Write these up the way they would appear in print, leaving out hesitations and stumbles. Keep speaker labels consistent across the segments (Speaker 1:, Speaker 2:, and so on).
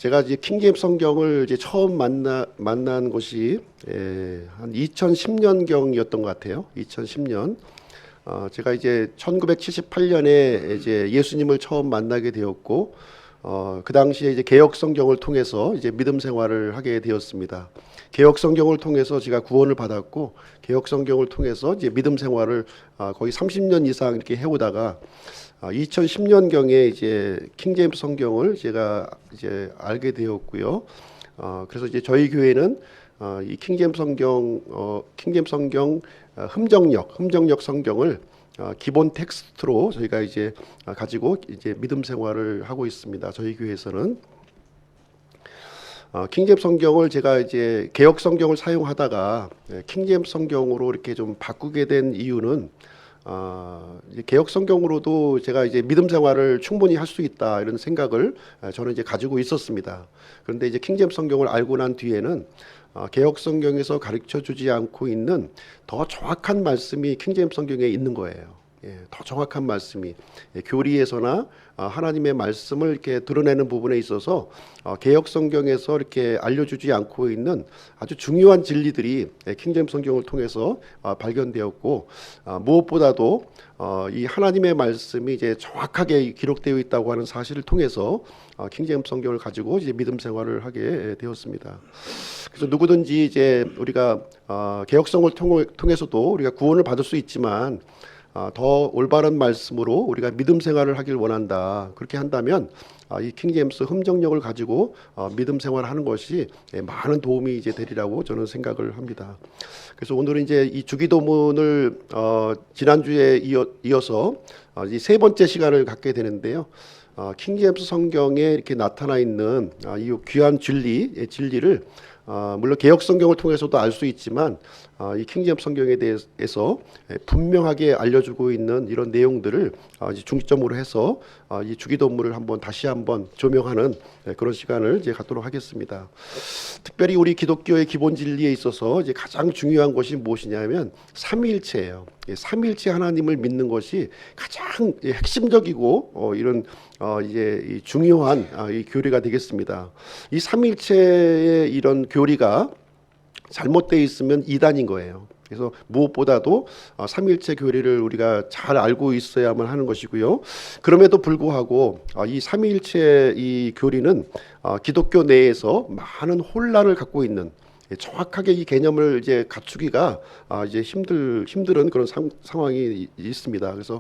Speaker 1: 제가 이제 킹제임스 성경을 이제 처음 만난 것이 한 2010년경이었던 것 같아요. 2010년. 제가 이제 1978년에 이제 예수님을 처음 만나게 되었고, 그 당시에 이제 개역 성경을 통해서 이제 믿음 생활을 하게 되었습니다. 개역 성경을 통해서 제가 구원을 받았고, 개역 성경을 통해서 이제 믿음 생활을 거의 30년 이상 이렇게 해오다가 2010년경에 이제 킹제임스 성경을 제가 이제 알게 되었고요. 그래서 이제 저희 교회는 이 킹제임스 성경 흠정역 성경을 기본 텍스트로 저희가 이제 가지고 이제 믿음 생활을 하고 있습니다. 저희 교회에서는 킹제임스 성경을 제가 이제 개역 성경을 사용하다가 킹제임스 성경으로 이렇게 좀 바꾸게 된 이유는 이제 개역 성경으로도 제가 이제 믿음 생활을 충분히 할 수 있다 이런 생각을 저는 이제 가지고 있었습니다. 그런데 이제 킹제임스 성경을 알고 난 뒤에는 개역 성경에서 가르쳐 주지 않고 있는 더 정확한 말씀이 킹제임스 성경에 있는 거예요. 더 정확한 말씀이 교리에서나 하나님의 말씀을 이렇게 드러내는 부분에 있어서 개역 성경에서 이렇게 알려주지 않고 있는 아주 중요한 진리들이 킹제임스 성경을 통해서 발견되었고, 무엇보다도 이 하나님의 말씀이 이제 정확하게 기록되어 있다고 하는 사실을 통해서 킹제임스 성경을 가지고 이제 믿음 생활을 하게 되었습니다. 그래서 누구든지 이제 우리가 개역성을 통해서도 우리가 구원을 받을 수 있지만 더 올바른 말씀으로 우리가 믿음 생활을 하길 원한다. 그렇게 한다면 이 킹제임스 흠정력을 가지고 믿음 생활을 하는 것이 많은 도움이 이제 되리라고 저는 생각을 합니다. 그래서 오늘은 이제 이 주기도문을 지난주에 이어서 이 세 번째 시간을 갖게 되는데요. 킹제임스 성경에 이렇게 나타나 있는 이 귀한 진리를 물론 개역 성경을 통해서도 알 수 있지만 이 킹제임스 성경에 대해서 분명하게 알려주고 있는 이런 내용들을 이제 중점으로 해서 이 주기도문을 다시 한번 조명하는 그런 시간을 이제 갖도록 하겠습니다. 특별히 우리 기독교의 기본 진리에 있어서 이제 가장 중요한 것이 무엇이냐면 삼위일체예요. 삼위일체 하나님을 믿는 것이 가장 핵심적이고 이런 이제 이 중요한 이 교리가 되겠습니다. 이 삼위일체의 이런 교리가 잘못되어 있으면 이단인 거예요. 그래서 무엇보다도 삼위일체 교리를 우리가 잘 알고 있어야만 하는 것이고요. 그럼에도 불구하고 이 삼위일체 이 교리는 기독교 내에서 많은 혼란을 갖고 있는, 정확하게 이 개념을 이제 갖추기가 이제 힘든 그런 상황이 있습니다. 그래서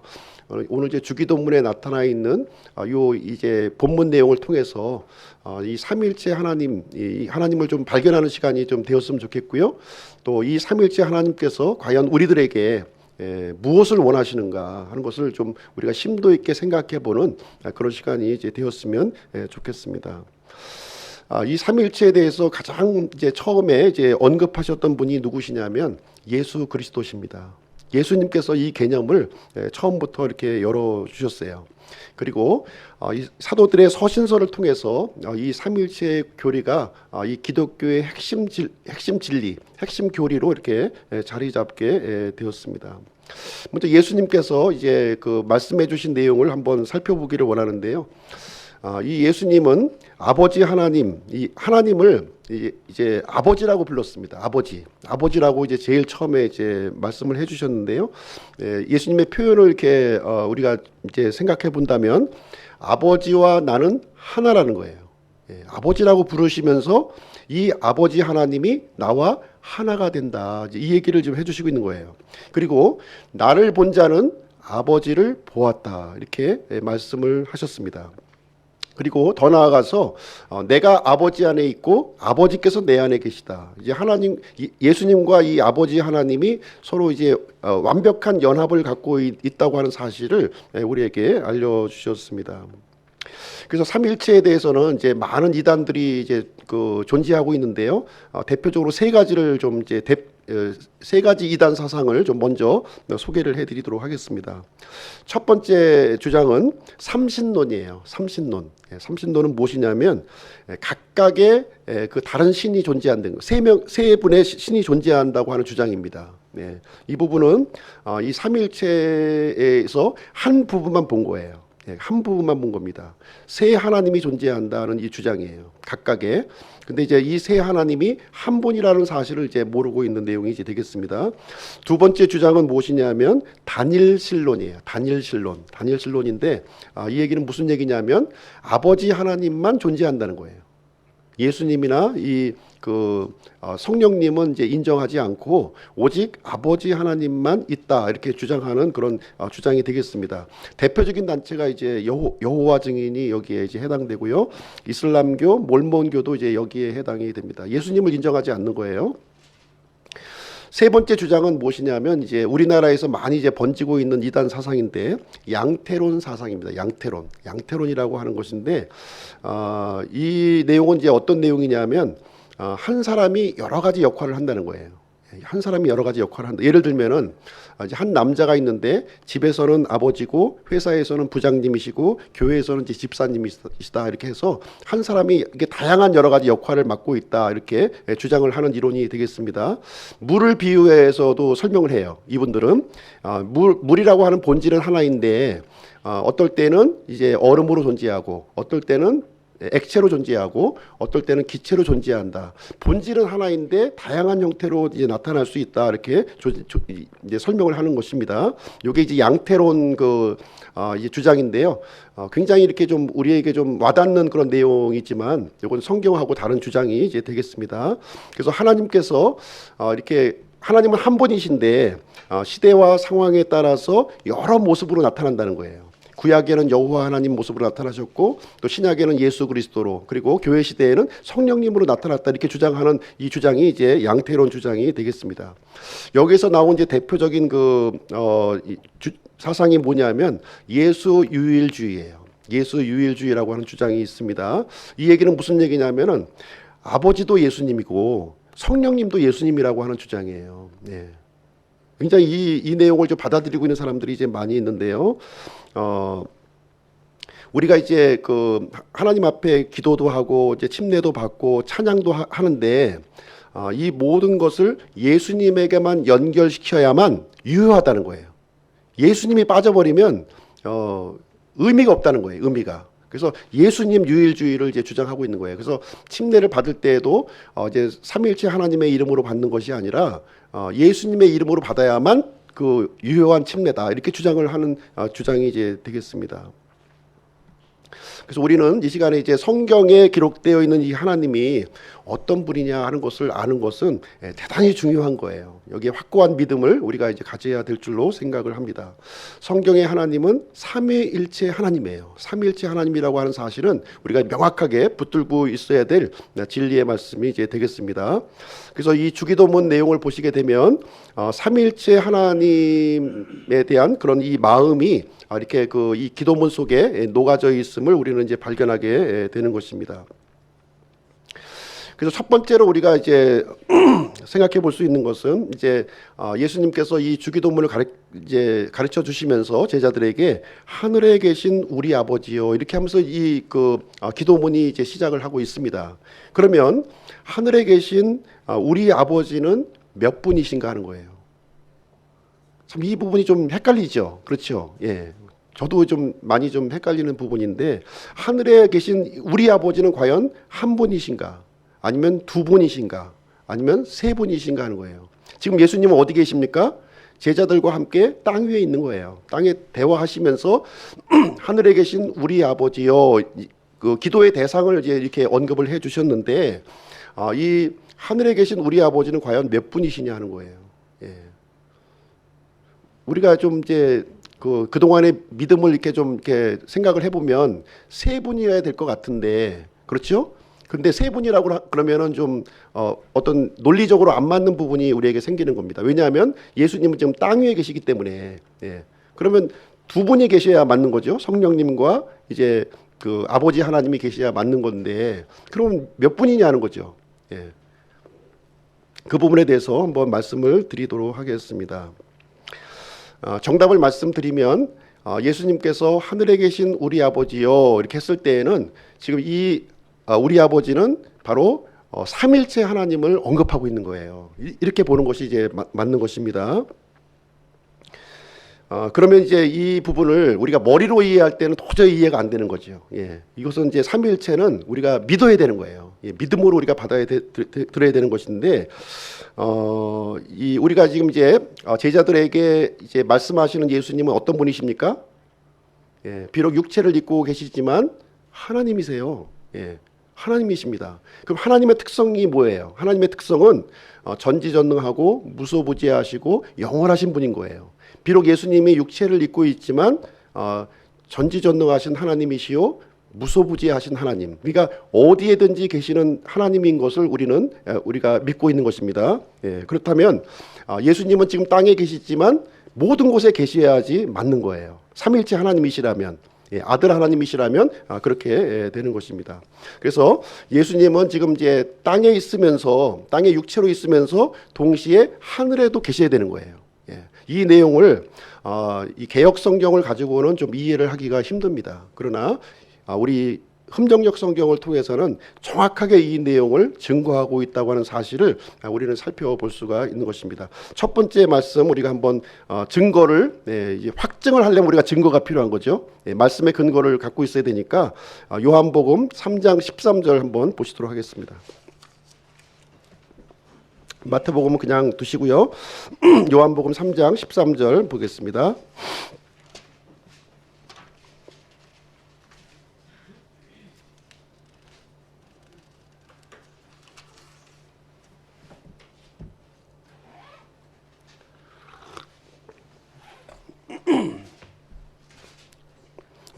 Speaker 1: 오늘 이제 주기도문에 나타나 있는 요 이제 본문 내용을 통해서 이 삼위일체 하나님, 이 하나님을 좀 발견하는 시간이 좀 되었으면 좋겠고요. 또 이 삼위일체 하나님께서 과연 우리들에게 무엇을 원하시는가 하는 것을 좀 우리가 심도 있게 생각해보는 그런 시간이 이제 되었으면 좋겠습니다. 이 삼위일체에 대해서 가장 이제 처음에 이제 언급하셨던 분이 누구시냐면 예수 그리스도십니다. 예수님께서 이 개념을 처음부터 이렇게 열어주셨어요. 그리고 이 사도들의 서신서를 통해서 이 삼위일체 교리가 이 기독교의 핵심 진리, 핵심 교리로 이렇게 자리 잡게 되었습니다. 먼저 예수님께서 이제 그 말씀해 주신 내용을 한번 살펴보기를 원하는데요. 이 예수님은 아버지 하나님, 이 하나님을 이제 아버지라고 불렀습니다. 아버지라고 이제 제일 처음에 이제 말씀을 해주셨는데요. 예수님의 표현을 이렇게 우리가 이제 생각해 본다면 아버지와 나는 하나라는 거예요. 아버지라고 부르시면서 이 아버지 하나님이 나와 하나가 된다. 이 얘기를 좀 해주시고 있는 거예요. 그리고 나를 본 자는 아버지를 보았다. 이렇게 말씀을 하셨습니다. 그리고 더 나아가서 내가 아버지 안에 있고 아버지께서 내 안에 계시다. 이제 예수님과 이 아버지 하나님이 서로 이제 완벽한 연합을 갖고 있다고 하는 사실을 우리에게 알려주셨습니다. 그래서 삼일체에 대해서는 이제 많은 이단들이 이제 그 존재하고 있는데요. 대표적으로 세 가지를 좀 이제 세 가지 이단 사상을 좀 먼저 소개를 해드리도록 하겠습니다. 첫 번째 주장은 삼신론이에요. 삼신론은 무엇이냐면 각각의 그 다른 신이 존재한다는 거, 세 분의 신이 존재한다고 하는 주장입니다. 이 부분은 이 삼일체에서 한 부분만 본 거예요. 한 부분만 본 겁니다. 세 하나님이 존재한다는 이 주장이에요. 각각의. 근데 이제 이 세 하나님이 한 분이라는 사실을 이제 모르고 있는 내용이 이제 되겠습니다. 두 번째 주장은 무엇이냐면 단일신론이에요. 단일신론인데 이 얘기는 무슨 얘기냐면 아버지 하나님만 존재한다는 거예요. 예수님이나 성령님은 이제 인정하지 않고 오직 아버지 하나님만 있다 이렇게 주장하는 그런 주장이 되겠습니다. 대표적인 단체가 이제 여호와 증인이 여기에 이제 해당되고요. 이슬람교, 몰몬교도 이제 여기에 해당이 됩니다. 예수님을 인정하지 않는 거예요. 세 번째 주장은 무엇이냐면 이제 우리나라에서 많이 이제 번지고 있는 이단 사상인데 양태론 사상입니다. 양태론이라고 하는 것인데 이 내용은 이제 어떤 내용이냐면 한 사람이 여러 가지 역할을 한다는 거예요. 한 사람이 여러 가지 역할을 한다. 예를 들면은 이제 한 남자가 있는데 집에서는 아버지고 회사에서는 부장님이시고 교회에서는 이제 집사님이시다 이렇게 해서 한 사람이 이게 다양한 여러 가지 역할을 맡고 있다 이렇게 주장을 하는 이론이 되겠습니다. 물을 비유해서도 설명을 해요. 이분들은 물이라고 하는 본질은 하나인데 어떨 때는 이제 얼음으로 존재하고 어떨 때는 액체로 존재하고 어떨 때는 기체로 존재한다. 본질은 하나인데 다양한 형태로 이제 나타날 수 있다. 이렇게 이제 설명을 하는 것입니다. 이게 이제 양태론 이제 주장인데요. 굉장히 이렇게 좀 우리에게 좀 와닿는 그런 내용이지만 이건 성경하고 다른 주장이 이제 되겠습니다. 그래서 하나님께서 이렇게 하나님은 한 분이신데 시대와 상황에 따라서 여러 모습으로 나타난다는 거예요. 구약에는 여호와 하나님 모습으로 나타나셨고 또 신약에는 예수 그리스도로 그리고 교회 시대에는 성령님으로 나타났다 이렇게 주장하는 이 주장이 이제 양태론 주장이 되겠습니다. 여기서 나온 이제 대표적인 사상이 뭐냐면 예수 유일주의예요. 예수 유일주의라고 하는 주장이 있습니다. 이 얘기는 무슨 얘기냐면은 아버지도 예수님이고 성령님도 예수님이라고 하는 주장이에요. 네. 굉장히 이 내용을 좀 받아들이고 있는 사람들이 이제 많이 있는데요. 우리가 이제 하나님 앞에 기도도 하고 이제 침례도 받고 찬양도 하는데 이 모든 것을 예수님에게만 연결시켜야만 유효하다는 거예요. 예수님이 빠져버리면 의미가 없다는 거예요. 의미가. 그래서 예수님 유일주의를 이제 주장하고 있는 거예요. 그래서 침례를 받을 때에도 이제 삼위일체 하나님의 이름으로 받는 것이 아니라 예수님의 이름으로 받아야만 유효한 침례다 이렇게 주장을 하는 주장이 이제 되겠습니다. 그래서 우리는 이 시간에 이제 성경에 기록되어 있는 이 하나님이 어떤 분이냐 하는 것을 아는 것은 대단히 중요한 거예요. 여기에 확고한 믿음을 우리가 이제 가져야 될 줄로 생각을 합니다. 성경의 하나님은 삼위일체 하나님이에요. 삼위일체 하나님이라고 하는 사실은 우리가 명확하게 붙들고 있어야 될 진리의 말씀이 이제 되겠습니다. 그래서 이 주기도문 내용을 보시게 되면 삼위일체 하나님에 대한 그런 이 마음이 이렇게 이 기도문 속에 녹아져 있음을 우리는 이제 발견하게 되는 것입니다. 그래서 첫 번째로 우리가 이제 생각해 볼 수 있는 것은 이제 예수님께서 이 주기도문을 가르쳐 주시면서 제자들에게 하늘에 계신 우리 아버지요 이렇게 하면서 이 기도문이 이제 시작을 하고 있습니다. 그러면 하늘에 계신 우리 아버지는 몇 분이신가 하는 거예요. 참 이 부분이 좀 헷갈리죠. 그렇죠? 예. 저도 좀 많이 좀 헷갈리는 부분인데 하늘에 계신 우리 아버지는 과연 한 분이신가? 아니면 두 분이신가? 아니면 세 분이신가 하는 거예요. 지금 예수님은 어디 계십니까? 제자들과 함께 땅 위에 있는 거예요. 땅에 대화하시면서 하늘에 계신 우리 아버지요. 기도의 대상을 이제 이렇게 언급을 해 주셨는데 이 하늘에 계신 우리 아버지는 과연 몇 분이시냐 하는 거예요. 예. 우리가 좀 이제 그동안의 믿음을 이렇게 생각을 해보면 세 분이어야 될 것 같은데, 그렇죠? 근데 세 분이라고 그러면은 좀 어떤 논리적으로 안 맞는 부분이 우리에게 생기는 겁니다. 왜냐하면 예수님은 지금 땅 위에 계시기 때문에, 예. 그러면 두 분이 계셔야 맞는 거죠. 성령님과 이제 아버지 하나님이 계셔야 맞는 건데, 그럼 몇 분이냐는 거죠. 예. 그 부분에 대해서 한번 말씀을 드리도록 하겠습니다. 정답을 말씀드리면 예수님께서 하늘에 계신 우리 아버지요 이렇게 했을 때에는 지금 이 우리 아버지는 바로 삼일체 하나님을 언급하고 있는 거예요. 이렇게 보는 것이 이제 맞는 것입니다. 그러면 이제 이 부분을 우리가 머리로 이해할 때는 도저히 이해가 안 되는 거죠. 예. 이것은 이제 삼위일체는 우리가 믿어야 되는 거예요. 예. 믿음으로 우리가 들어야 되는 것인데, 우리가 지금 이제 제자들에게 이제 말씀하시는 예수님은 어떤 분이십니까? 예. 비록 육체를 입고 계시지만 하나님이세요. 예. 하나님이십니다. 그럼 하나님의 특성이 뭐예요? 하나님의 특성은 전지전능하고 무소부지하시고 영원하신 분인 거예요. 비록 예수님이 육체를 입고 있지만 전지전능하신 하나님이시요 무소부지하신 하나님, 그러니까 어디에든지 계시는 하나님인 것을 우리가 믿고 있는 것입니다. 예, 그렇다면 예수님은 지금 땅에 계시지만 모든 곳에 계셔야지 맞는 거예요. 삼일체 하나님이시라면, 아들 하나님이시라면 그렇게 되는 것입니다. 그래서 예수님은 지금 이제 땅에 있으면서, 땅에 육체로 있으면서 동시에 하늘에도 계셔야 되는 거예요. 이 내용을 이 개역 성경을 가지고는 좀 이해를 하기가 힘듭니다. 그러나 우리 흠정역 성경을 통해서는 정확하게 이 내용을 증거하고 있다고 하는 사실을 우리는 살펴볼 수가 있는 것입니다. 첫 번째 말씀, 우리가 한번 증거를 이제 확증을 하려면 우리가 증거가 필요한 거죠. 말씀의 근거를 갖고 있어야 되니까 요한복음 3장 13절 한번 보시도록 하겠습니다. 마태복음은 그냥 두시고요. 요한복음 3장 13절 보겠습니다.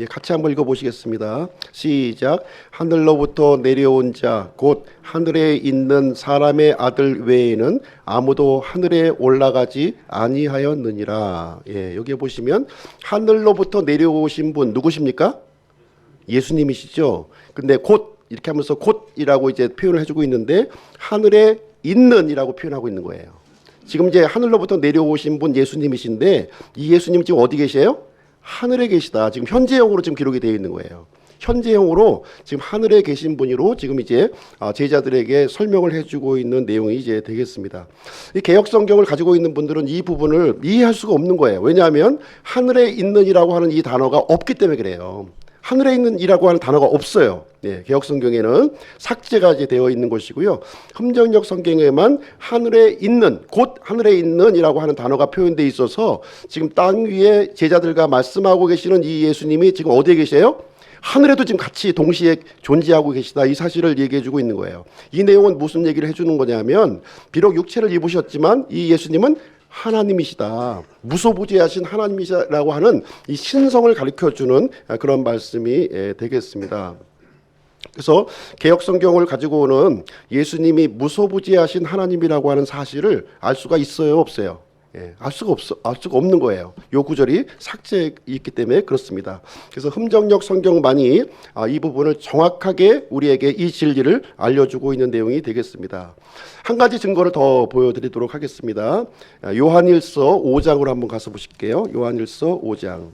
Speaker 1: 같이 한번 읽어보시겠습니다. 시작. 하늘로부터 내려온 자 곧 하늘에 있는 사람의 아들 외에는 아무도 하늘에 올라가지 아니하였느니라. 여기 보시면 하늘로부터 내려오신 분 누구십니까? 예수님이시죠. 근데 곧 이렇게 하면서 곧이라고 이제 표현을 해주고 있는데 하늘에 있는이라고 표현하고 있는 거예요. 지금 이제 하늘로부터 내려오신 분 예수님이신데 이 예수님 지금 어디 계세요? 하늘에 계시다. 지금 현재형으로 지금 기록이 되어 있는 거예요. 현재형으로 지금 하늘에 계신 분으로 지금 이제 제자들에게 설명을 해주고 있는 내용이 이제 되겠습니다. 이 개역 성경을 가지고 있는 분들은 이 부분을 이해할 수가 없는 거예요. 왜냐하면 하늘에 있는이라고 하는 이 단어가 없기 때문에 그래요. 하늘에 있는 이라고 하는 단어가 없어요. 개역 성경에는 삭제가 이제 되어 있는 것이고요. 흠정역 성경에만 하늘에 있는, 곧 하늘에 있는이라고 하는 단어가 표현되어 있어서 지금 땅 위에 제자들과 말씀하고 계시는 이 예수님이 지금 어디에 계세요? 하늘에도 지금 같이 동시에 존재하고 계시다. 이 사실을 얘기해주고 있는 거예요. 이 내용은 무슨 얘기를 해주는 거냐면 비록 육체를 입으셨지만 이 예수님은 하나님이시다. 무소부지하신 하나님이시라고 하는 이 신성을 가르쳐주는 그런 말씀이 되겠습니다. 그래서 개역 성경을 가지고는 예수님이 무소부지하신 하나님이라고 하는 사실을 알 수가 있어요, 없어요? 알 수가 없는 거예요. 요 구절이 삭제해 있기 때문에 그렇습니다. 그래서 흠정역 성경만이 이 부분을 정확하게 우리에게 이 진리를 알려주고 있는 내용이 되겠습니다. 한 가지 증거를 더 보여드리도록 하겠습니다. 요한일서 5장으로 한번 가서 보실게요. 요한일서 5장.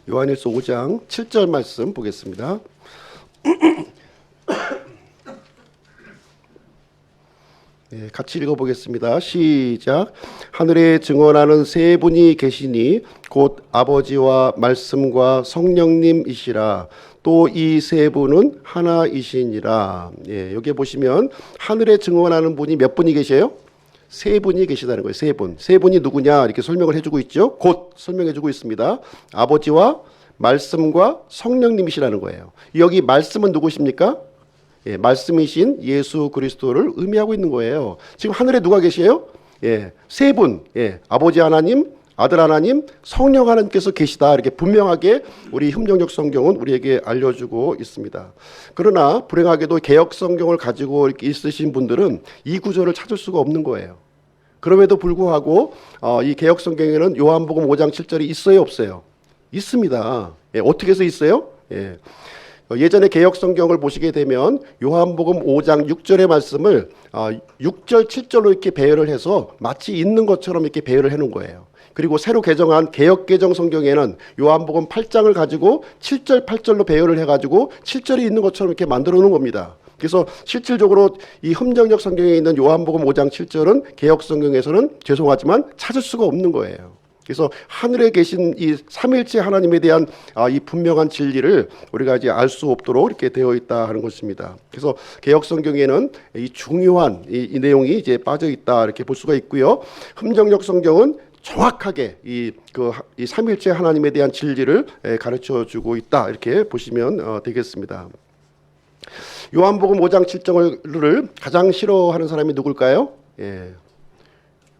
Speaker 1: 요한일서 5장 7절 말씀 보겠습니다. 같이 읽어보겠습니다. 시작. 하늘에 증언하는 세 분이 계시니 곧 아버지와 말씀과 성령님이시라. 또 이 세 분은 하나이시니라. 여기 보시면 하늘에 증언하는 분이 몇 분이 계세요? 세 분이 계시다는 거예요. 세 분. 세 분이 누구냐 이렇게 설명을 해주고 있죠. 곧 설명해주고 있습니다. 아버지와 말씀과 성령님이시라는 거예요. 여기 말씀은 누구십니까? 말씀이신 예수 그리스도를 의미하고 있는 거예요. 지금 하늘에 누가 계세요? 세 분. 아버지 하나님, 아들 하나님, 성령 하나님께서 계시다. 이렇게 분명하게 우리 흠정역 성경은 우리에게 알려주고 있습니다. 그러나 불행하게도 개역 성경을 가지고 이렇게 있으신 분들은 이 구절을 찾을 수가 없는 거예요. 그럼에도 불구하고 이 개역 성경에는 요한복음 5장 7절이 있어요, 없어요? 있습니다. 어떻게 해서 있어요? 예전에 개역 성경을 보시게 되면 요한복음 5장 6절의 말씀을 6절, 7절로 이렇게 배열을 해서 마치 있는 것처럼 이렇게 배열을 해 놓은 거예요. 그리고 새로 개정한 개역 개정 성경에는 요한복음 8장을 가지고 7절, 8절로 배열을 해가지고 7절이 있는 것처럼 이렇게 만들어 놓은 겁니다. 그래서 실질적으로 이 흠정역 성경에 있는 요한복음 5장 7절은 개역 성경에서는 죄송하지만 찾을 수가 없는 거예요. 그래서 하늘에 계신 이 삼일체 하나님에 대한 이 분명한 진리를 우리가 이제 알 수 없도록 이렇게 되어 있다 하는 것입니다. 그래서 개역 성경에는 이 중요한 이 내용이 이제 빠져 있다 이렇게 볼 수가 있고요. 흠정역 성경은 정확하게 이 삼일체 하나님에 대한 진리를 가르쳐 주고 있다 이렇게 보시면 되겠습니다. 요한복음 5장 7절을 가장 싫어하는 사람이 누굴까요?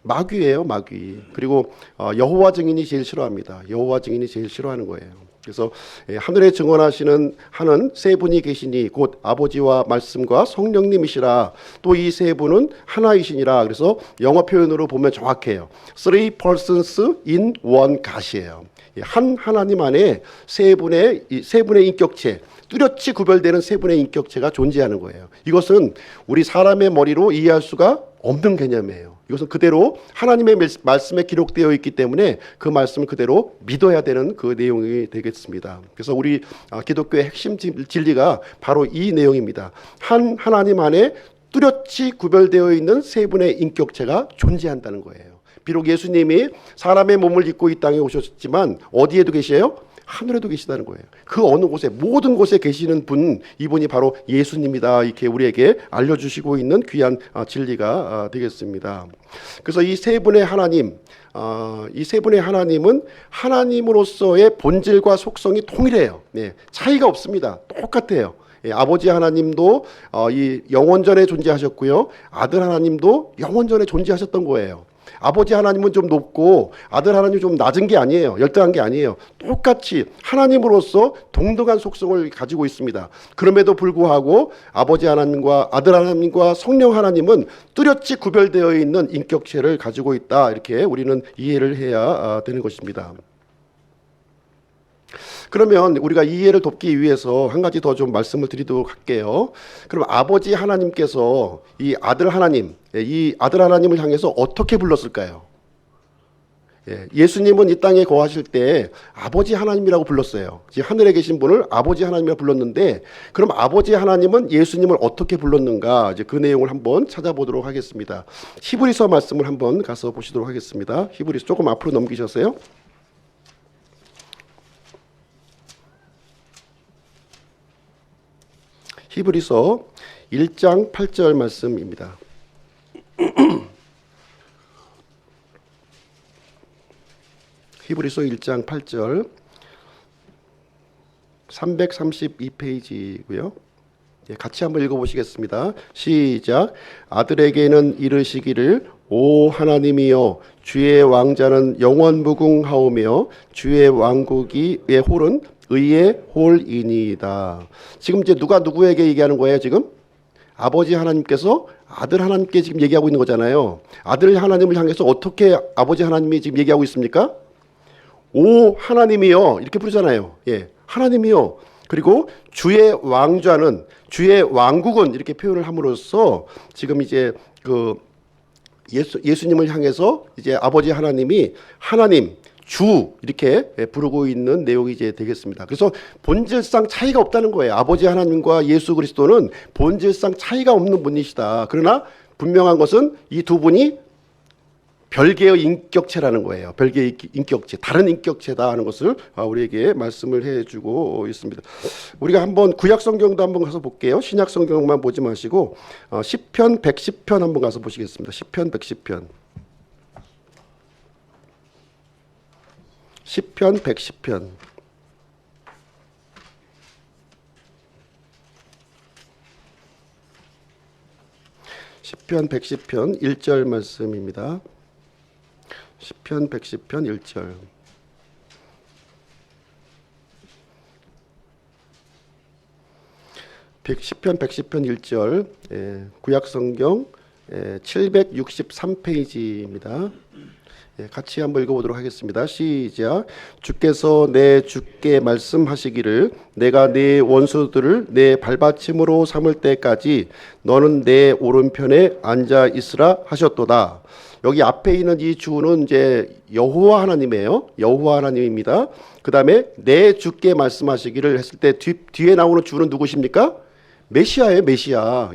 Speaker 1: 마귀예요, 마귀. 그리고 여호와 증인이 제일 싫어합니다. 여호와 증인이 제일 싫어하는 거예요. 그래서 하늘에 증언하시는 하는 세 분이 계시니 곧 아버지와 말씀과 성령님이시라. 또 이 세 분은 하나이시니라. 그래서 영어 표현으로 보면 정확해요. Three persons in one God이에요. 한 하나님 안에 세 분의 인격체, 뚜렷이 구별되는 세 분의 인격체가 존재하는 거예요. 이것은 우리 사람의 머리로 이해할 수가 없는 개념이에요. 이것은 그대로 하나님의 말씀에 기록되어 있기 때문에 그 말씀을 그대로 믿어야 되는 그 내용이 되겠습니다. 그래서 우리 기독교의 핵심 진리가 바로 이 내용입니다. 한 하나님 안에 뚜렷이 구별되어 있는 세 분의 인격체가 존재한다는 거예요. 비록 예수님이 사람의 몸을 입고 이 땅에 오셨지만 어디에도 계세요? 하늘에도 계시다는 거예요. 그 어느 곳에 모든 곳에 계시는 분, 이분이 바로 예수님이다 이렇게 우리에게 알려주시고 있는 귀한 진리가 되겠습니다. 그래서 이 세 분의 하나님, 이 세 분의 하나님은 하나님으로서의 본질과 속성이 통일해요. 차이가 없습니다. 똑같아요. 아버지 하나님도 이 영원전에 존재하셨고요. 아들 하나님도 영원전에 존재하셨던 거예요. 아버지 하나님은 좀 높고 아들 하나님은 좀 낮은 게 아니에요. 열등한 게 아니에요. 똑같이 하나님으로서 동등한 속성을 가지고 있습니다. 그럼에도 불구하고 아버지 하나님과 아들 하나님과 성령 하나님은 뚜렷이 구별되어 있는 인격체를 가지고 있다. 이렇게 우리는 이해를 해야 되는 것입니다. 그러면 우리가 이해를 돕기 위해서 한 가지 더 좀 말씀을 드리도록 할게요. 그럼 아버지 하나님께서 이 아들 하나님을 향해서 어떻게 불렀을까요? 예수님은 이 땅에 거하실 때 아버지 하나님이라고 불렀어요. 하늘에 계신 분을 아버지 하나님이라고 불렀는데, 그럼 아버지 하나님은 예수님을 어떻게 불렀는가? 이제 그 내용을 한번 찾아보도록 하겠습니다. 히브리서 말씀을 한번 가서 보시도록 하겠습니다. 히브리서 조금 앞으로 넘기셨어요. 히브리서 1장 8절 말씀입니다. 히브리서 1장 8절 332페이지고요. 같이 한번 읽어보시겠습니다. 시작. 아들에게는 이르시기를 오 하나님이여 주의 왕자는 영원무궁하오며 주의 왕국의 홀은 의의 홀이니이다. 지금 이제 누가 누구에게 얘기하는 거예요? 지금 아버지 하나님께서 아들 하나님께 지금 얘기하고 있는 거잖아요. 아들 하나님을 향해서 어떻게 아버지 하나님이 지금 얘기하고 있습니까? 오 하나님이여 이렇게 부르잖아요. 하나님이여. 그리고 주의 왕좌는, 주의 왕국은 이렇게 표현을 함으로써 지금 이제 그 예수님을 향해서 이제 아버지 하나님이 하나님 주 이렇게 부르고 있는 내용이 이제 되겠습니다. 그래서 본질상 차이가 없다는 거예요. 아버지 하나님과 예수 그리스도는 본질상 차이가 없는 분이시다. 그러나 분명한 것은 이 두 분이 별개의 인격체라는 거예요. 별개의 인격체, 다른 인격체다 하는 것을 우리에게 말씀을 해주고 있습니다. 우리가 한번 구약 성경도 한번 가서 볼게요. 신약 성경만 보지 마시고 시편 110편 한번 가서 보시겠습니다. 시편 110편. 시편 110편. 시편 110편 1절 말씀입니다. 시편 110편 1절. 시편 110편 1절. 구약 성경 763페이지입니다. 같이 한번 읽어보도록 하겠습니다. 시작. 주께서 내 주께 말씀하시기를 내가 네 원수들을 내 발받침으로 삼을 때까지 너는 내 오른편에 앉아 있으라 하셨도다. 여기 앞에 있는 이 주는 이제 여호와 하나님이에요. 여호와 하나님입니다. 그 다음에 내 주께 말씀하시기를 했을 때 뒤에 나오는 주는 누구십니까? 메시아예요. 메시아.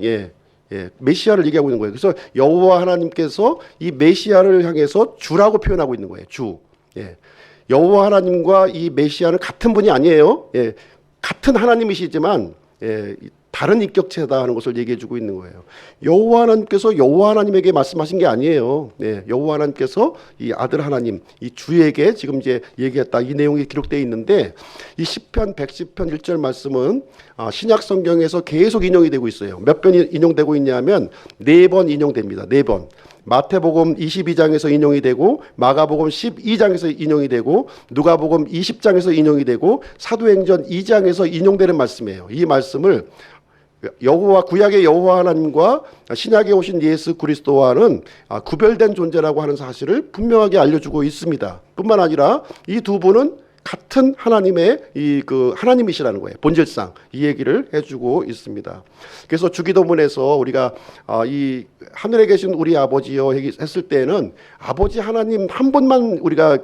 Speaker 1: 메시아를 얘기하고 있는 거예요. 그래서 여호와 하나님께서 이 메시아를 향해서 주라고 표현하고 있는 거예요. 주. 여호와 하나님과 이 메시아는 같은 분이 아니에요. 같은 하나님이시지만 다른 인격체다 하는 것을 얘기해 주고 있는 거예요. 여호와 하나님께서 여호와 하나님에게 말씀하신 게 아니에요. 여호와 하나님께서 이 아들 하나님, 이 주에게 지금 이제 얘기했다. 이 내용이 기록되어 있는데 이 시편 110편 1절 말씀은 신약 성경에서 계속 인용이 되고 있어요. 몇 번 인용되고 있냐면 4번 인용됩니다. 4번. 마태복음 22장에서 인용이 되고 마가복음 12장에서 인용이 되고 누가복음 20장에서 인용이 되고 사도행전 2장에서 인용되는 말씀이에요. 이 말씀을 여호와 구약의 여호와 하나님과 신약에 오신 예수 그리스도와는 구별된 존재라고 하는 사실을 분명하게 알려주고 있습니다. 뿐만 아니라 이 두 분은 같은 하나님의 하나님이시라는 거예요. 본질상 이 얘기를 해주고 있습니다. 그래서 주기도문에서 우리가 이 하늘에 계신 우리 아버지여 했을 때는 아버지 하나님 한 분만 우리가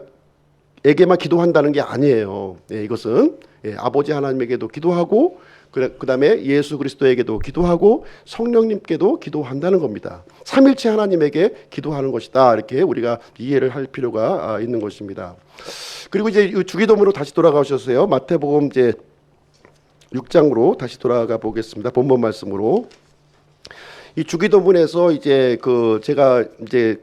Speaker 1: 에게만 기도한다는 게 아니에요. 이것은 아버지 하나님에게도 기도하고 그 다음에 예수 그리스도에게도 기도하고 성령님께도 기도한다는 겁니다. 삼일체 하나님에게 기도하는 것이다. 이렇게 우리가 이해를 할 필요가 있는 것입니다. 그리고 이제 주기도문으로 다시 돌아가셨어요. 마태복음 이제 6장으로 다시 돌아가 보겠습니다. 본문 말씀으로. 이 주기도문에서 이제 제가 이제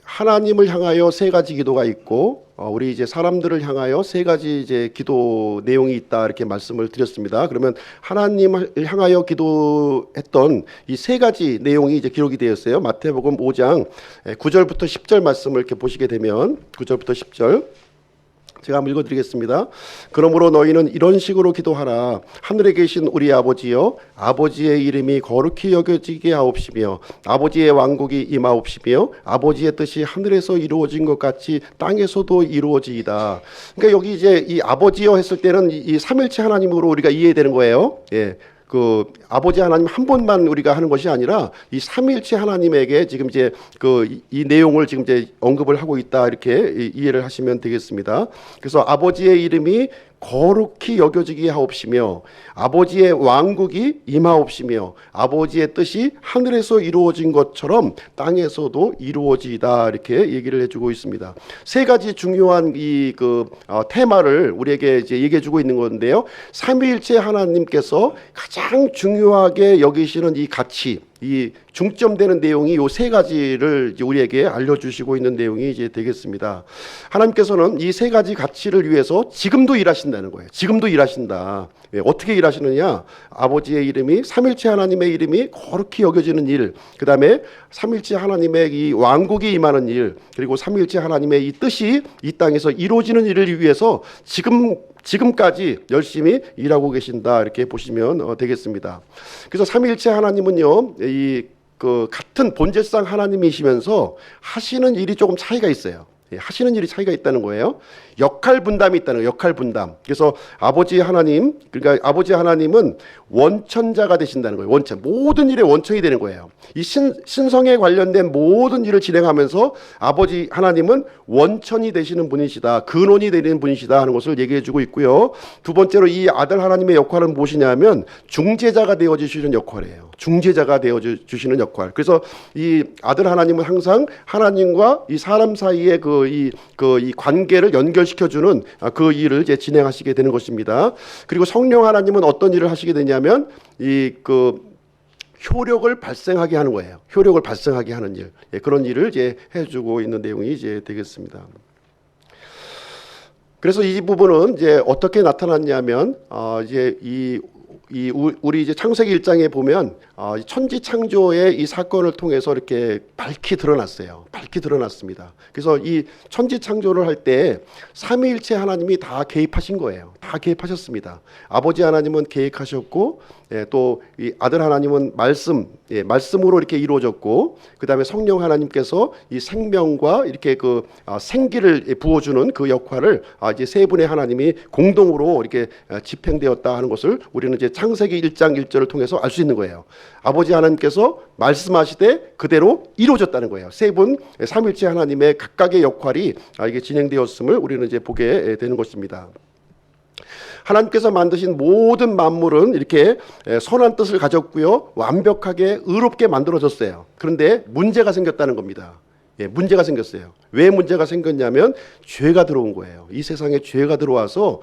Speaker 1: 하나님을 향하여 3가지 기도가 있고 우리 이제 사람들을 향하여 3가지 이제 기도 내용이 있다 이렇게 말씀을 드렸습니다. 그러면 하나님을 향하여 기도했던 이 3가지 내용이 이제 기록이 되었어요. 마태복음 5장 9절부터 10절 말씀을 이렇게 보시게 되면 9절부터 10절 제가 한번 읽어드리겠습니다. 그러므로 너희는 이런 식으로 기도하라. 하늘에 계신 우리 아버지여, 아버지의 이름이 거룩히 여겨지게 하옵시며 아버지의 왕국이 임하옵시며 아버지의 뜻이 하늘에서 이루어진 것 같이 땅에서도 이루어지이다. 그러니까 여기 이제 이 아버지여 했을 때는 이 삼일체 하나님으로 우리가 이해되는 거예요. 아버지 하나님 한 분만 우리가 하는 것이 아니라 이 삼일체 하나님에게 지금 이제 이 내용을 지금 이제 언급을 하고 있다 이렇게 이해를 하시면 되겠습니다. 그래서 아버지의 이름이 거룩히 여겨지게 하옵시며 아버지의 왕국이 임하옵시며 아버지의 뜻이 하늘에서 이루어진 것처럼 땅에서도 이루어지이다 이렇게 얘기를 해주고 있습니다. 3가지 중요한 테마를 우리에게 이제 얘기해주고 있는 건데요. 삼위일체 하나님께서 가장 중요하게 여기시는 이 가치, 이 중점되는 내용이 요 3가지를 우리에게 알려주시고 있는 내용이 이제 되겠습니다. 하나님께서는 이 3가지 가치를 위해서 지금도 일하신다는 거예요. 지금도 일하신다. 어떻게 일하시느냐? 아버지의 이름이 삼일체 하나님의 이름이 거룩히 여겨지는 일, 그 다음에 삼일체 하나님의 이 왕국이 임하는 일, 그리고 삼일체 하나님의 이 뜻이 이 땅에서 이루어지는 일을 위해서 지금까지 열심히 일하고 계신다 이렇게 보시면 되겠습니다. 그래서 삼위일체 하나님은요, 같은 본질상 하나님이시면서 하시는 일이 조금 차이가 있어요. 하시는 일이 차이가 있다는 거예요. 역할 분담이 있다는 거예요. 역할 분담. 그래서 아버지 하나님, 그러니까 아버지 하나님은 원천자가 되신다는 거예요. 원천. 모든 일의 원천이 되는 거예요. 이 신성에 관련된 모든 일을 진행하면서 아버지 하나님은 원천이 되시는 분이시다. 근원이 되는 분이시다 하는 것을 얘기해 주고 있고요. 두 번째로 이 아들 하나님의 역할은 무엇이냐면 중재자가 되어 주시는 역할이에요. 중재자가 되어 주시는 역할. 그래서 이 아들 하나님은 항상 하나님과 이 사람 사이의 이 관계를 연결시켜주는 그 일을 이제 진행하시게 되는 것입니다. 그리고 성령 하나님은 어떤 일을 하시게 되냐면 효력을 발생하게 하는 거예요. 효력을 발생하게 하는 일, 그런 일을 이제 해주고 있는 내용이 이제 되겠습니다. 그래서 이 부분은 이제 어떻게 나타났냐면 이제 우리 이제 창세기 1장에 보면 천지 창조의 이 사건을 통해서 이렇게 밝히 드러났어요. 밝히 드러났습니다. 그래서 이 천지 창조를 할 때 삼위일체 하나님이 다 개입하신 거예요. 다 개입하셨습니다. 아버지 하나님은 계획하셨고 또 이 아들 하나님은 말씀, 말씀으로 이렇게 이루어졌고, 그 다음에 성령 하나님께서 이 생명과 이렇게 생기를 부어주는 그 역할을 이제 세 분의 하나님이 공동으로 이렇게 집행되었다 하는 것을 우리는 이제 창세기 1장 1절을 통해서 알 수 있는 거예요. 아버지 하나님께서 말씀하시되 그대로 이루어졌다는 거예요. 세 분 삼위일체 하나님의 각각의 역할이 이게 진행되었음을 우리는 이제 보게 되는 것입니다. 하나님께서 만드신 모든 만물은 이렇게 선한 뜻을 가졌고요, 완벽하게 의롭게 만들어졌어요. 그런데 문제가 생겼다는 겁니다. 문제가 생겼어요. 왜 문제가 생겼냐면 죄가 들어온 거예요. 이 세상에 죄가 들어와서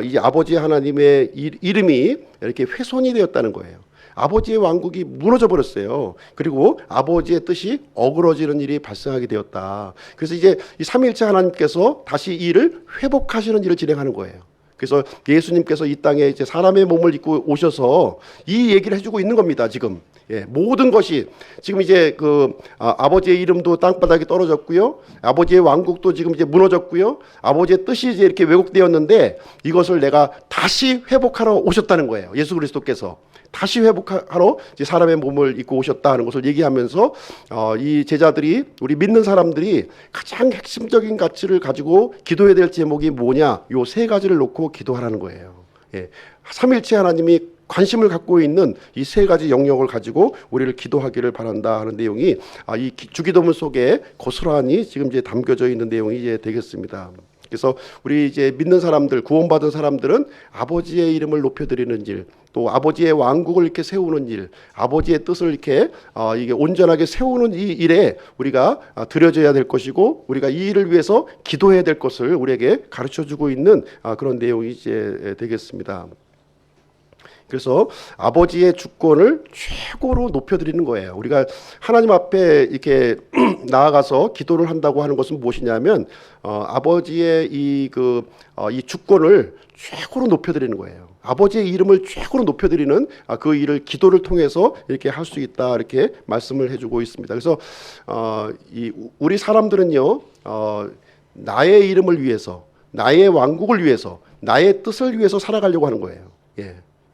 Speaker 1: 이 아버지 하나님의 이름이 이렇게 훼손이 되었다는 거예요. 아버지의 왕국이 무너져 버렸어요. 그리고 아버지의 뜻이 어그러지는 일이 발생하게 되었다. 그래서 이제 이 삼위일체 하나님께서 다시 이 일을 회복하시는 일을 진행하는 거예요. 그래서 예수님께서 이 땅에 이제 사람의 몸을 입고 오셔서 이 얘기를 해주고 있는 겁니다. 지금 모든 것이 지금 이제 아버지의 이름도 땅바닥에 떨어졌고요, 아버지의 왕국도 지금 이제 무너졌고요, 아버지의 뜻이 이제 이렇게 왜곡되었는데 이것을 내가 다시 회복하러 오셨다는 거예요. 예수 그리스도께서 다시 회복하러 이제 사람의 몸을 입고 오셨다 하는 것을 얘기하면서 이 제자들이, 우리 믿는 사람들이 가장 핵심적인 가치를 가지고 기도해야 될 제목이 뭐냐, 요 세 가지를 놓고 기도하라는 거예요. 삼일체 하나님이 관심을 갖고 있는 이 세 가지 영역을 가지고 우리를 기도하기를 바란다 하는 내용이 이 주기도문 속에 고스란히 지금 이제 담겨져 있는 내용이 이제 되겠습니다. 그래서 우리 이제 믿는 사람들, 구원받은 사람들은 아버지의 이름을 높여드리는 일, 또 아버지의 왕국을 이렇게 세우는 일, 아버지의 뜻을 이렇게 이게 온전하게 세우는 이 일에 우리가 들여져야 될 것이고, 우리가 이 일을 위해서 기도해야 될 것을 우리에게 가르쳐주고 있는 그런 내용이 이제 되겠습니다. 그래서 아버지의 주권을 최고로 높여드리는 거예요. 우리가 하나님 앞에 이렇게 나아가서 기도를 한다고 하는 것은 무엇이냐면 아버지의 이 주권을 최고로 높여드리는 거예요. 아버지의 이름을 최고로 높여드리는 그 일을 기도를 통해서 이렇게 할 수 있다, 이렇게 말씀을 해주고 있습니다. 그래서 우리 사람들은요, 나의 이름을 위해서, 나의 왕국을 위해서, 나의 뜻을 위해서 살아가려고 하는 거예요.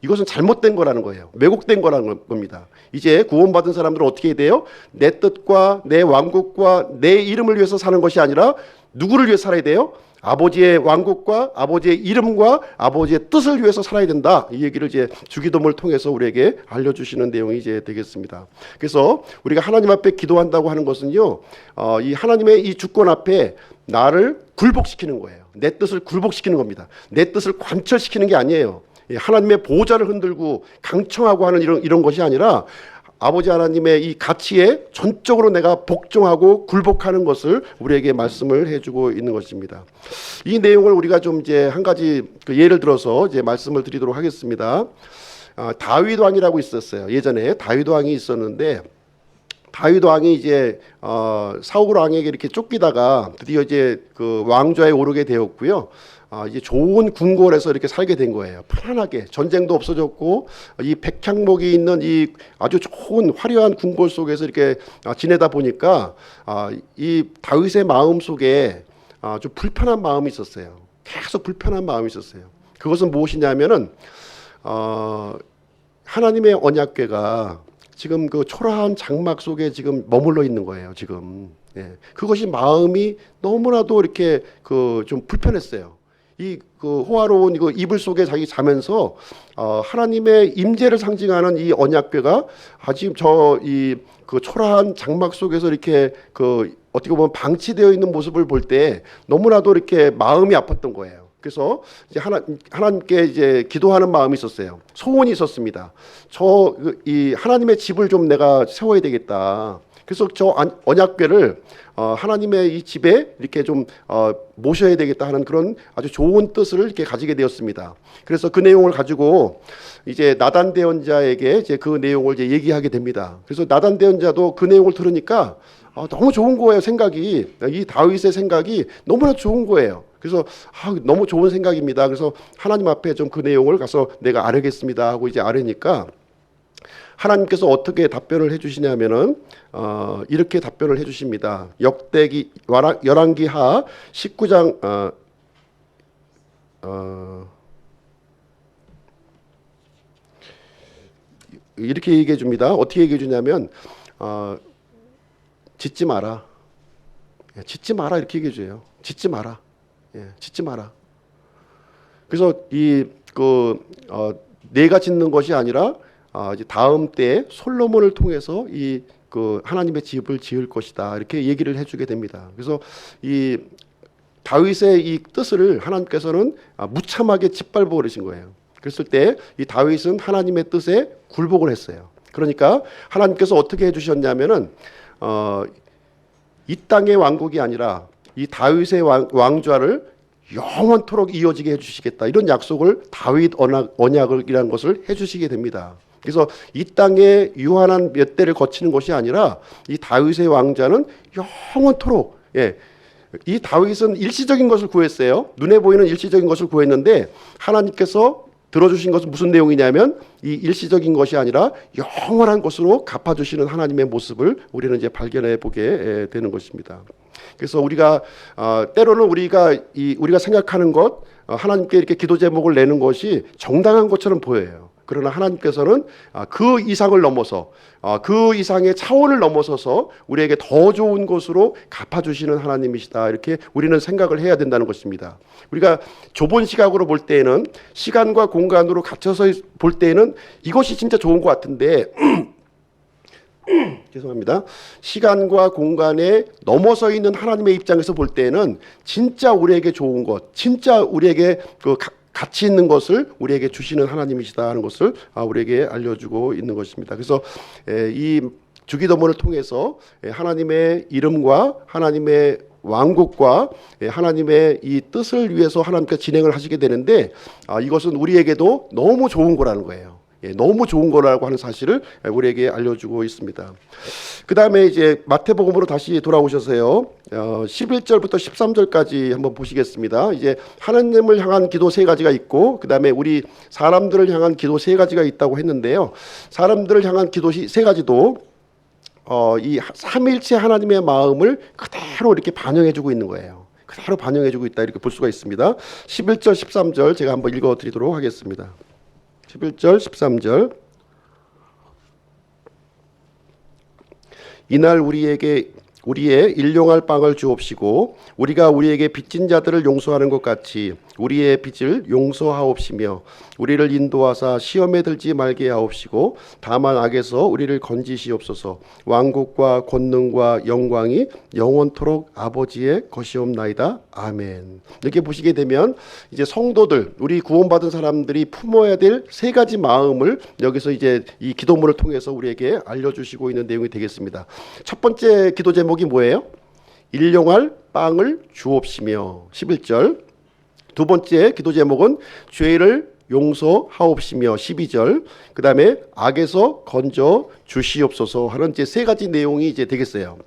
Speaker 1: 이것은 잘못된 거라는 거예요. 왜곡된 거라는 겁니다. 이제 구원받은 사람들은 어떻게 해야 돼요? 내 뜻과 내 왕국과 내 이름을 위해서 사는 것이 아니라 누구를 위해서 살아야 돼요? 아버지의 왕국과 아버지의 이름과 아버지의 뜻을 위해서 살아야 된다. 이 얘기를 이제 주기도문을 통해서 우리에게 알려주시는 내용이 이제 되겠습니다. 그래서 우리가 하나님 앞에 기도한다고 하는 것은요, 이 하나님의 이 주권 앞에 나를 굴복시키는 거예요. 내 뜻을 굴복시키는 겁니다. 내 뜻을 관철시키는 게 아니에요. 하나님의 보호자를 흔들고 강청하고 하는 이런 것이 아니라 아버지 하나님의 이 가치에 전적으로 내가 복종하고 굴복하는 것을 우리에게 말씀을 해주고 있는 것입니다. 이 내용을 우리가 좀 이제 한 가지 예를 들어서 이제 말씀을 드리도록 하겠습니다. 다윗 왕이라고 있었어요. 예전에 다윗 왕이 있었는데, 다윗 왕이 이제 사울 왕에게 이렇게 쫓기다가 드디어 이제 그 왕좌에 오르게 되었고요. 이제 좋은 궁궐에서 이렇게 살게 된 거예요. 편안하게, 전쟁도 없어졌고 이 백향목이 있는 이 아주 좋은 화려한 궁궐 속에서 이렇게 지내다 보니까 이 다윗의 마음 속에 좀 불편한 마음이 있었어요. 계속 불편한 마음이 있었어요. 그것은 무엇이냐면은 하나님의 언약궤가 지금 그 초라한 장막 속에 지금 머물러 있는 거예요. 지금 그것이 마음이 너무나도 이렇게 좀 불편했어요. 이 호화로운 그 이불 속에 자기 자면서 하나님의 임재를 상징하는 이 언약궤가 지금 그 초라한 장막 속에서 이렇게 어떻게 보면 방치되어 있는 모습을 볼 때 너무나도 이렇게 마음이 아팠던 거예요. 그래서 이제 하나님께 이제 기도하는 마음이 있었어요. 소원이 있었습니다. 이 하나님의 집을 좀 내가 세워야 되겠다. 그래서 저 언약궤를 하나님의 이 집에 이렇게 좀 모셔야 되겠다 하는 그런 아주 좋은 뜻을 이렇게 가지게 되었습니다. 그래서 그 내용을 가지고 이제 나단 대언자에게 이제 그 내용을 이제 얘기하게 됩니다. 그래서 나단 대언자도 그 내용을 들으니까 너무 좋은 거예요. 생각이, 이 다윗의 생각이 너무나 좋은 거예요. 그래서 너무 좋은 생각입니다. 그래서 하나님 앞에 좀 그 내용을 가서 내가 아뢰겠습니다 하고 이제 아뢰니까 하나님께서 어떻게 답변을 해주시냐면은 이렇게 답변을 해주십니다. 열왕기하 19장 이렇게 얘기해 줍니다. 어떻게 얘기해 주냐면 짓지 마라. 짓지 마라 이렇게 얘기해 줘요. 짓지 마라. 짓지 마라. 그래서 내가 짓는 것이 아니라 이제 다음 때에 솔로몬을 통해서 하나님의 집을 지을 것이다 이렇게 얘기를 해주게 됩니다. 그래서 이 다윗의 이 뜻을 하나님께서는 무참하게 짓밟아 버리신 거예요. 그랬을 때 이 다윗은 하나님의 뜻에 굴복을 했어요. 그러니까 하나님께서 어떻게 해주셨냐면은 이 땅의 왕국이 아니라 이 다윗의 왕좌를 영원토록 이어지게 해주시겠다 이런 약속을 다윗 언약이라는 것을 해주시게 됩니다. 그래서 이 땅에 유한한 몇 대를 거치는 것이 아니라 이 다윗의 왕좌는 영원토록 이 다윗은 일시적인 것을 구했어요. 눈에 보이는 일시적인 것을 구했는데 하나님께서 들어주신 것은 무슨 내용이냐면 이 일시적인 것이 아니라 영원한 것으로 갚아주시는 하나님의 모습을 우리는 이제 발견해 보게 되는 것입니다. 그래서 우리가 때로는 우리가 생각하는 것 하나님께 이렇게 기도 제목을 내는 것이 정당한 것처럼 보여요. 그러나 하나님께서는 그 이상을 넘어서 그 이상의 차원을 넘어서서 우리에게 더 좋은 것으로 갚아주시는 하나님이시다 이렇게 우리는 생각을 해야 된다는 것입니다. 우리가 좁은 시각으로 볼 때에는 시간과 공간으로 갇혀서 볼 때에는 이것이 진짜 좋은 것 같은데 죄송합니다. 시간과 공간에 넘어서 있는 하나님의 입장에서 볼 때는 진짜 우리에게 좋은 것, 진짜 우리에게 가치 있는 것을 우리에게 주시는 하나님이시다 하는 것을 우리에게 알려주고 있는 것입니다. 그래서 이 주기도문을 통해서 하나님의 이름과 하나님의 왕국과 하나님의 이 뜻을 위해서 하나님께 진행을 하시게 되는데 이것은 우리에게도 너무 좋은 거라는 거예요. 너무 좋은 거라고 하는 사실을 우리에게 알려주고 있습니다. 그 다음에 이제 마태복음으로 다시 돌아오셔서요. 11절부터 13절까지 한번 보시겠습니다. 이제 하나님을 향한 기도 세 가지가 있고 그 다음에 우리 사람들을 향한 기도 세 가지가 있다고 했는데요. 사람들을 향한 기도 세 가지도 이 삼일체 하나님의 마음을 그대로 이렇게 반영해주고 있는 거예요. 그대로 반영해주고 있다 이렇게 볼 수가 있습니다. 11절 13절 제가 한번 읽어드리도록 하겠습니다. 11절 13절 이날 우리의 일용할 빵을 주옵시고 우리가 우리에게 빚진 자들을 용서하는 것 같이 우리의 빚을 용서하옵시며 우리를 인도하사 시험에 들지 말게 하옵시고 다만 악에서 우리를 건지시옵소서. 왕국과 권능과 영광이 영원토록 아버지의 것이옵나이다. 아멘. 이렇게 보시게 되면 이제 성도들, 우리 구원받은 사람들이 품어야 될 세 가지 마음을 여기서 이제 이 기도문을 통해서 우리에게 알려주시고 있는 내용이 되겠습니다. 첫 번째 기도 제목이 뭐예요? 일용할 빵을 주옵시며 11절. 두 번째 기도 제목은 죄를 용서하옵시며 12절. 그 다음에 악에서 건져 주시옵소서 하는 이제 세 가지 내용이 이제 되겠어요.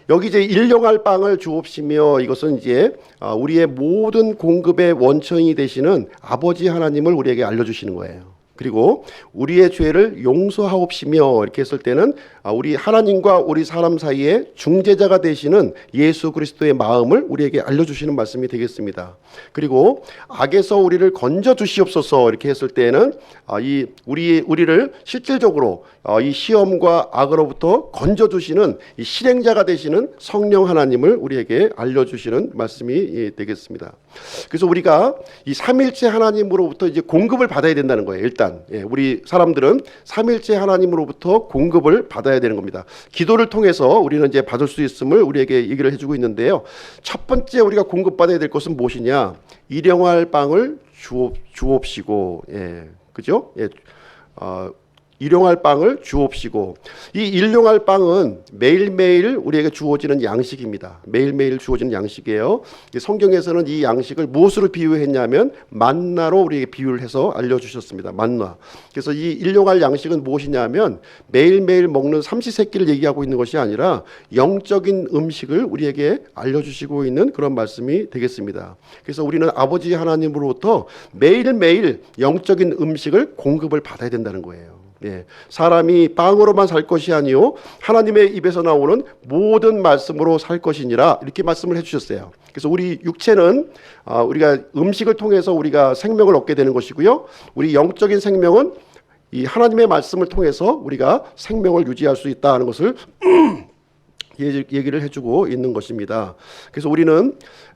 Speaker 1: 여기 이제 일용할 빵을 주옵시며 이것은 이제 우리의 모든 공급의 원천이 되시는 아버지 하나님을 우리에게 알려주시는 거예요. 그리고 우리의 죄를 용서하옵시며 이렇게 했을 때는 우리 하나님과 우리 사람 사이에 중재자가 되시는 예수 그리스도의 마음을 우리에게 알려주시는 말씀이 되겠습니다. 그리고 악에서 우리를 건져 주시옵소서 이렇게 했을 때는 우리를 실질적으로 이 시험과 악으로부터 건져 주시는 이 실행자가 되시는 성령 하나님을 우리에게 알려주시는 말씀이 되겠습니다. 그래서 우리가 이 삼일체 하나님으로부터 이제 공급을 받아야 된다는 거예요. 일단 우리 사람들은 삼일체 하나님으로부터 공급을 받아야 되는 겁니다. 기도를 통해서 우리는 이제 받을 수 있음을 우리에게 얘기를 해주고 있는데요. 첫 번째 우리가 공급받아야 될 것은 무엇이냐? 일용할 빵을 주옵시고, 그죠? 일용할 빵을 주옵시고, 이 일용할 빵은 매일매일 우리에게 주어지는 양식입니다. 매일매일 주어지는 양식이에요. 성경에서는 이 양식을 무엇으로 비유했냐면 만나로 우리에게 비유를 해서 알려주셨습니다. 만나. 그래서 이 일용할 양식은 무엇이냐면 매일매일 먹는 삼시세끼를 얘기하고 있는 것이 아니라 영적인 음식을 우리에게 알려주시고 있는 그런 말씀이 되겠습니다. 그래서 우리는 아버지 하나님으로부터 매일매일 영적인 음식을 공급을 받아야 된다는 거예요. 사람이 빵으로만 살 것이 아니요 하나님의 입에서 나오는 모든 말씀으로 살 것이니라 이렇게 말씀을 해주셨어요. 그래서 우리 육체는 우리가 음식을 통해서 우리가 생명을 얻게 되는 것이고요, 우리 영적인 생명은 이 하나님의 말씀을 통해서 우리가 생명을 유지할 수 있다는 것을 얘기를 해주고 있는 것입니다. 그래서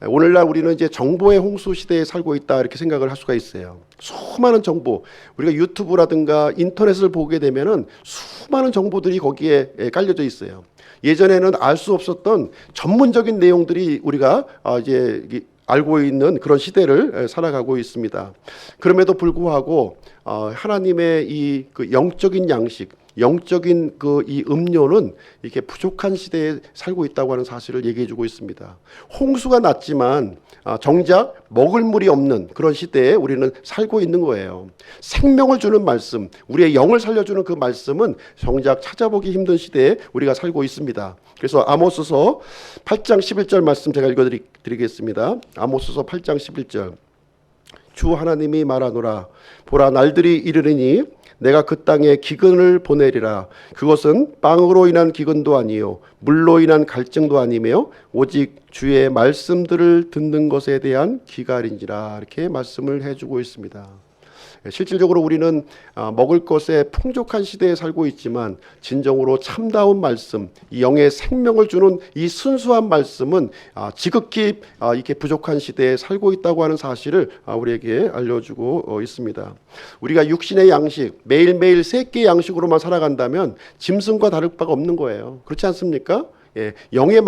Speaker 1: 오늘날 우리는 이제 정보의 홍수 시대에 살고 있다 이렇게 생각을 할 수가 있어요. 수많은 정보, 우리가 유튜브라든가 인터넷을 보게 되면은 수많은 정보들이 거기에 깔려져 있어요. 예전에는 알 수 없었던 전문적인 내용들이 우리가 이제 알고 있는 그런 시대를 살아가고 있습니다. 그럼에도 불구하고 하나님의 이 그 영적인 양식, 영적인 그 이 음료는 이렇게 부족한 시대에 살고 있다고 하는 사실을 얘기해주고 있습니다. 홍수가 났지만 정작 먹을 물이 없는 그런 시대에 우리는 살고 있는 거예요. 생명을 주는 말씀, 우리의 영을 살려주는 그 말씀은 정작 찾아보기 힘든 시대에 우리가 살고 있습니다. 그래서 아모스서 8장 11절 말씀 제가 읽어드리겠습니다. 아모스서 8장 11절. 주 하나님이 말하노라. 보라, 날들이 이르리니 내가 그 땅에 기근을 보내리라. 그것은 빵으로 인한 기근도 아니요 물로 인한 갈증도 아니며 오직 주의 말씀들을 듣는 것에 대한 기갈인지라. 이렇게 말씀을 해주고 있습니다. 실질적으로 우리는 먹을 것에 풍족한 시대에 살고 있지만 진정으로 참다운 말씀, 이 영의 생명을 주는 이 순수한 말씀은 지극히 이렇게 부족한 시대에 살고 있다고 하는 사실을 우리에게 알려주고 있습니다. 우리가 육신의 양식, 매일매일 세 끼의 양식으로만 살아간다면 짐승과 다를 바가 없는 거예요. 그렇지 않습니까? 영의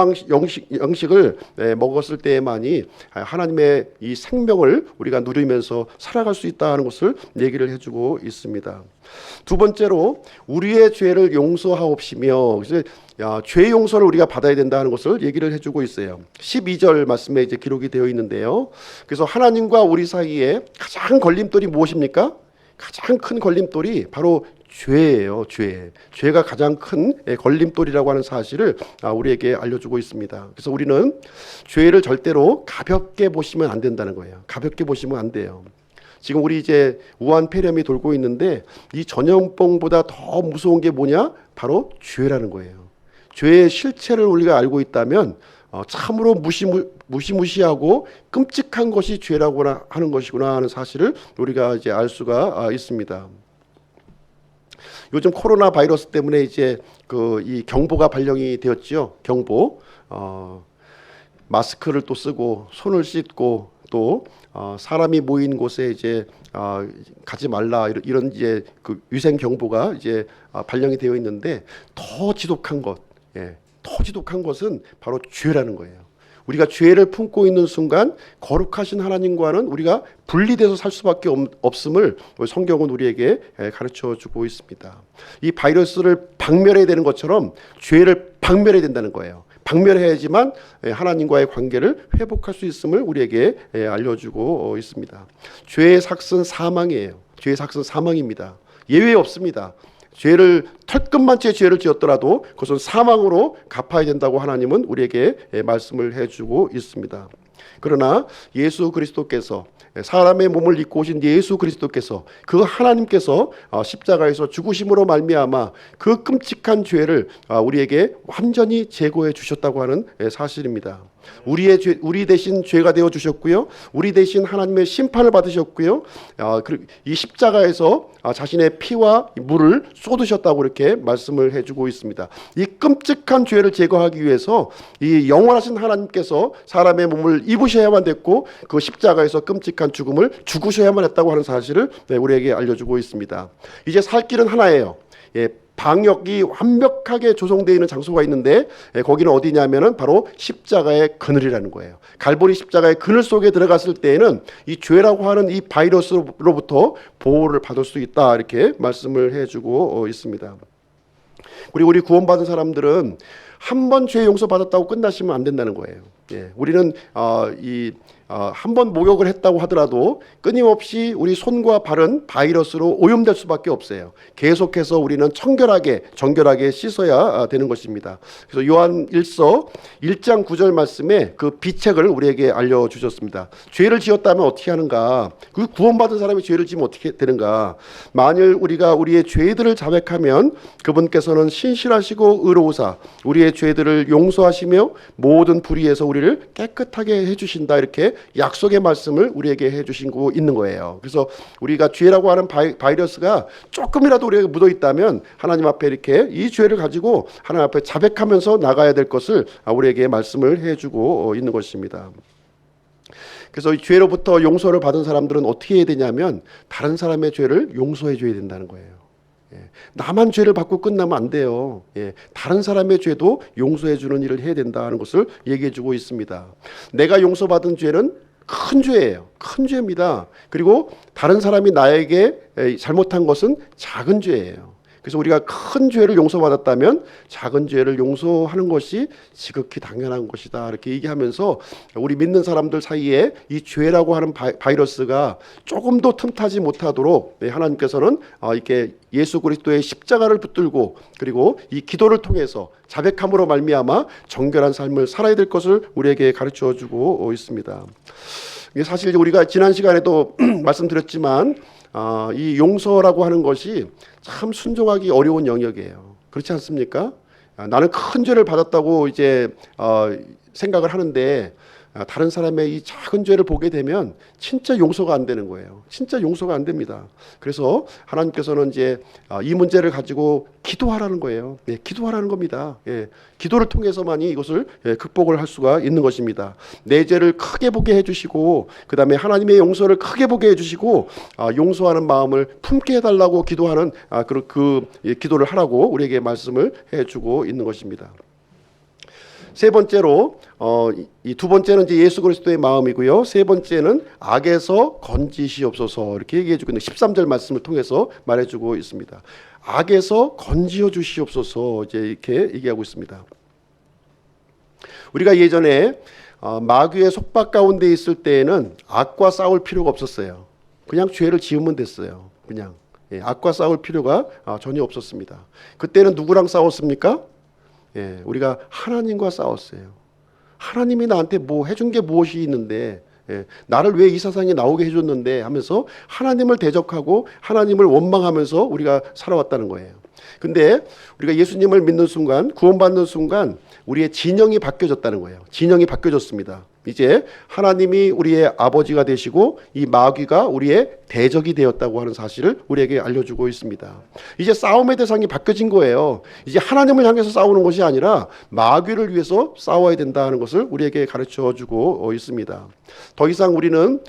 Speaker 1: 양식을 먹었을 때에만이 하나님의 이 생명을 우리가 누리면서 살아갈 수 있다는 것을 얘기를 해주고 있습니다. 두 번째로 우리의 죄를 용서하옵시며, 죄 용서를 우리가 받아야 된다는 것을 얘기를 해주고 있어요. 12절 말씀에 이제 기록이 되어 있는데요. 그래서 하나님과 우리 사이에 가장 걸림돌이 무엇입니까? 가장 큰 걸림돌이 바로 죄예요. 죄가 가장 큰 걸림돌이라고 하는 사실을 우리에게 알려주고 있습니다. 그래서 우리는 죄를 절대로 가볍게 보시면 안 된다는 거예요. 가볍게 보시면 안 돼요. 지금 우리 이제 우한 폐렴이 돌고 있는데 이 전염병보다 더 무서운 게 뭐냐? 바로 죄라는 거예요. 죄의 실체를 우리가 알고 있다면 참으로 무시무시하고 끔찍한 것이 죄라고 하는 것이구나 하는 사실을 우리가 이제 알 수가 있습니다. 요즘 코로나 바이러스 때문에 이제 이 경보가 발령이 되었지요. 경보, 마스크를 또 쓰고 손을 씻고 또 사람이 모인 곳에 이제 가지 말라 이런 이제 그 위생 경보가 이제 발령이 되어 있는데 더 지독한 것은 바로 죄라는 거예요. 우리가 죄를 품고 있는 순간 거룩하신 하나님과는 우리가 분리돼서 살 수밖에 없음을 성경은 우리에게 가르쳐주고 있습니다. 이 바이러스를 박멸해야 되는 것처럼 죄를 박멸해야 된다는 거예요. 박멸해야지만 하나님과의 관계를 회복할 수 있음을 우리에게 알려주고 있습니다. 죄의 삭은 사망이에요. 죄의 삭은 사망입니다. 예외 없습니다. 털끝만치의 죄를 지었더라도 그것은 사망으로 갚아야 된다고 하나님은 우리에게 말씀을 해주고 있습니다. 그러나 예수 그리스도께서, 사람의 몸을 입고 오신 예수 그리스도께서, 그 하나님께서 십자가에서 죽으심으로 말미암아 그 끔찍한 죄를 우리에게 완전히 제거해 주셨다고 하는 사실입니다. 우리 대신 죄가 되어 주셨고요, 우리 대신 하나님의 심판을 받으셨고요, 이 십자가에서 자신의 피와 물을 쏟으셨다고 이렇게 말씀을 해주고 있습니다. 이 끔찍한 죄를 제거하기 위해서 이 영원하신 하나님께서 사람의 몸을 입으셔야만 됐고 그 십자가에서 끔찍한 죽음을 죽으셔야만 했다고 하는 사실을 우리에게 알려주고 있습니다. 이제 살 길은 하나예요. 방역이 완벽하게 조성되어 있는 장소가 있는데 거기는 어디냐면은 바로 십자가의 그늘이라는 거예요. 갈보리 십자가의 그늘 속에 들어갔을 때에는 이 죄라고 하는 이 바이러스로부터 보호를 받을 수 있다 이렇게 말씀을 해주고 있습니다. 그리고 우리 구원받은 사람들은 한 번 죄 용서 받았다고 끝나시면 안 된다는 거예요. 우리는 한 번 목욕을 했다고 하더라도 끊임없이 우리 손과 발은 바이러스로 오염될 수밖에 없어요. 계속해서 우리는 정결하게 씻어야 되는 것입니다. 그래서 요한 1서 1장 9절 말씀에 그 비책을 우리에게 알려주셨습니다. 죄를 지었다면 어떻게 하는가? 그 구원받은 사람이 죄를 지으면 어떻게 되는가? 만일 우리가 우리의 죄들을 자백하면 그분께서는 신실하시고 의로우사 우리의 죄들을 용서하시며 모든 불의에서 우리를 깨끗하게 해주신다 이렇게 약속의 말씀을 우리에게 해주시고 있는 거예요. 그래서 우리가 죄라고 하는 바이러스가 조금이라도 우리에게 묻어 있다면 하나님 앞에 이렇게 이 죄를 가지고 하나님 앞에 자백하면서 나가야 될 것을 우리에게 말씀을 해주고 있는 것입니다. 그래서 이 죄로부터 용서를 받은 사람들은 어떻게 해야 되냐면 다른 사람의 죄를 용서해 줘야 된다는 거예요. 나만 죄를 받고 끝나면 안 돼요. 다른 사람의 죄도 용서해 주는 일을 해야 된다는 것을 얘기해 주고 있습니다. 내가 용서받은 죄는 큰 죄예요. 큰 죄입니다. 그리고 다른 사람이 나에게 잘못한 것은 작은 죄예요. 그래서 우리가 큰 죄를 용서받았다면 작은 죄를 용서하는 것이 지극히 당연한 것이다, 이렇게 얘기하면서 우리 믿는 사람들 사이에 이 죄라고 하는 바이러스가 조금도 틈타지 못하도록 하나님께서는 이렇게 예수 그리스도의 십자가를 붙들고 그리고 이 기도를 통해서 자백함으로 말미암아 정결한 삶을 살아야 될 것을 우리에게 가르쳐 주고 있습니다. 사실 우리가 지난 시간에도 말씀드렸지만 이 용서라고 하는 것이 참 순종하기 어려운 영역이에요. 그렇지 않습니까? 나는 큰 죄를 받았다고 이제 생각을 하는데 다른 사람의 이 작은 죄를 보게 되면 진짜 용서가 안 되는 거예요. 진짜 용서가 안 됩니다. 그래서 하나님께서는 이제 이 문제를 가지고 기도하라는 거예요. 기도하라는 겁니다. 기도를 통해서만이 이것을 극복을 할 수가 있는 것입니다. 내 죄를 크게 보게 해주시고 그 다음에 하나님의 용서를 크게 보게 해주시고 용서하는 마음을 품게 해달라고 기도하는 그 기도를 하라고 우리에게 말씀을 해주고 있는 것입니다. 세 번째로 이 두 번째는 이제 예수 그리스도의 마음이고요. 세 번째는 악에서 건지시옵소서, 이렇게 얘기해주고 있는 13절 말씀을 통해서 말해주고 있습니다. 악에서 건지어 주시옵소서, 이제 이렇게 얘기하고 있습니다. 우리가 예전에 마귀의 속박 가운데 있을 때에는 악과 싸울 필요가 없었어요. 그냥 죄를 지으면 됐어요. 그냥 악과 싸울 필요가 전혀 없었습니다. 그때는 누구랑 싸웠습니까? 우리가 하나님과 싸웠어요. 하나님이 나한테 뭐 해준 게 무엇이 있는데, 나를 왜 이 세상에 나오게 해줬는데 하면서 하나님을 대적하고 하나님을 원망하면서 우리가 살아왔다는 거예요. 근데 우리가 예수님을 믿는 순간, 구원받는 순간 우리의 진영이 바뀌어졌다는 거예요. 진영이 바뀌어졌습니다. 이제 하나님이 우리의 아버지가 되시고 이 마귀가 우리의 대적이 되었다고 하는 사실을 우리에게 알려주고 있습니다. 이제 싸움의 대상이 바뀌어진 거예요. 이제 하나님을 향해서 싸우는 것이 아니라 마귀를 위해서 싸워야 된다는 것을 우리에게 가르쳐주고 있습니다. 더 이상 우리는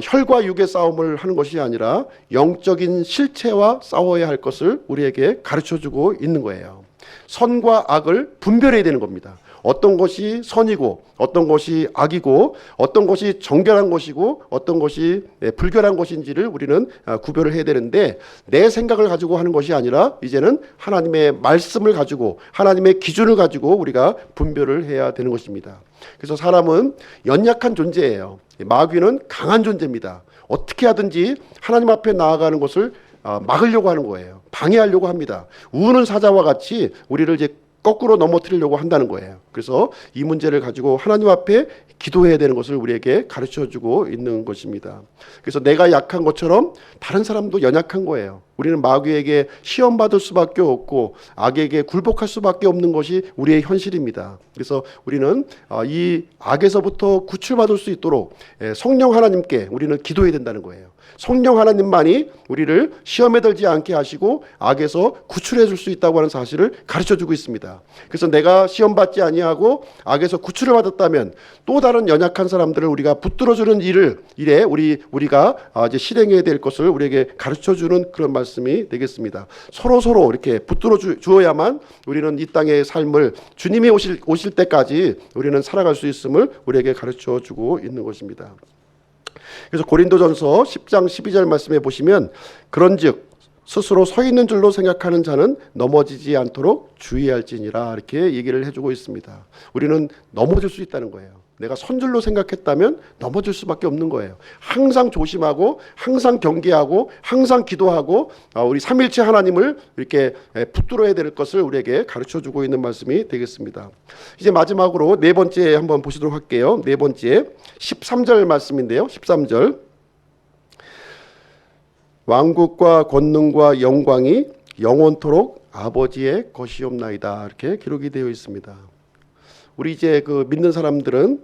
Speaker 1: 혈과 육의 싸움을 하는 것이 아니라 영적인 실체와 싸워야 할 것을 우리에게 가르쳐주고 있는 거예요. 선과 악을 분별해야 되는 겁니다. 어떤 것이 선이고 어떤 것이 악이고 어떤 것이 정결한 것이고 어떤 것이 불결한 것인지를 우리는 구별을 해야 되는데, 내 생각을 가지고 하는 것이 아니라 이제는 하나님의 말씀을 가지고 하나님의 기준을 가지고 우리가 분별을 해야 되는 것입니다. 그래서 사람은 연약한 존재예요. 마귀는 강한 존재입니다. 어떻게 하든지 하나님 앞에 나아가는 것을 막으려고 하는 거예요. 방해하려고 합니다. 우는 사자와 같이 우리를 이제 거꾸로 넘어뜨리려고 한다는 거예요. 그래서 이 문제를 가지고 하나님 앞에 기도해야 되는 것을 우리에게 가르쳐주고 있는 것입니다. 그래서 내가 약한 것처럼 다른 사람도 연약한 거예요. 우리는 마귀에게 시험받을 수밖에 없고 악에게 굴복할 수밖에 없는 것이 우리의 현실입니다. 그래서 우리는 이 악에서부터 구출받을 수 있도록 성령 하나님께 우리는 기도해야 된다는 거예요. 성령 하나님만이 우리를 시험에 들지 않게 하시고 악에서 구출해 줄 수 있다고 하는 사실을 가르쳐주고 있습니다. 그래서 내가 시험받지 아니하고 악에서 구출을 받았다면 또 다른 연약한 사람들을 우리가 붙들어주는 일에 우리가 이제 실행해야 될 것을 우리에게 가르쳐주는 그런 말씀이 되겠습니다. 서로 이렇게 붙들어 주어야만 우리는 이 땅의 삶을 주님이 오실 때까지 우리는 살아갈 수 있음을 우리에게 가르쳐주고 있는 것입니다. 그래서 고린도전서 10장 12절 말씀에 보시면, 그런즉 스스로 서 있는 줄로 생각하는 자는 넘어지지 않도록 주의할지니라, 이렇게 얘기를 해주고 있습니다. 우리는 넘어질 수 있다는 거예요. 내가 선 줄로 생각했다면 넘어질 수밖에 없는 거예요. 항상 조심하고 항상 경계하고 항상 기도하고 우리 삼일체 하나님을 이렇게 붙들어야 될 것을 우리에게 가르쳐주고 있는 말씀이 되겠습니다. 이제 마지막으로 네 번째 한번 보시도록 할게요. 네 번째 13절 말씀인데요. 13절, 왕국과 권능과 영광이 영원토록 아버지의 것이옵나이다, 이렇게 기록이 되어 있습니다. 우리 이제 그 믿는 사람들은